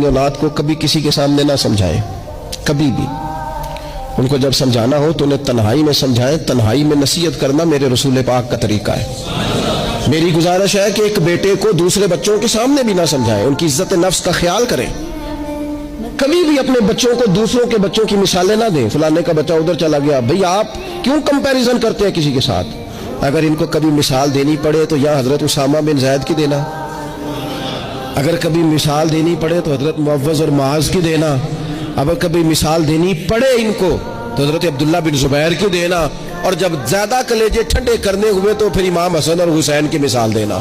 अपनी औलाद को कभी किसी के सामने ना समझाएं, कभी भी। उनको जब समझाना हो तो उन्हें तन्हाई में समझाएं। तन्हाई में नसीहत करना मेरे रसूल पाक का तरीका है। मेरी गुजारिश है कि एक बेटे को दूसरे बच्चों के सामने भी ना समझाएं, उनकी इज्जत नफ्स का ख्याल करें। कभी भी अपने बच्चों को दूसरों के बच्चों की मिसालें ना दें। फलाने का बच्चा उधर चला गया, भाई आप क्यों कंपैरिजन करते हैं किसी के साथ। अगर इनको कभी मिसाल देनी पड़े तो या हजरत उसामा बिन ज़ैद की देना, अगर कभी मिसाल देनी पड़े तो हजरत मुअव्वज़ और मुआज़ की देना, अगर कभी मिसाल देनी पड़े इनको तो हजरत अब्दुल्ला बिन ज़ुबैर की देना, और जब ज्यादा कलेजे ठंडे करने हुए तो फिर इमाम हसन और हुसैन की मिसाल देना।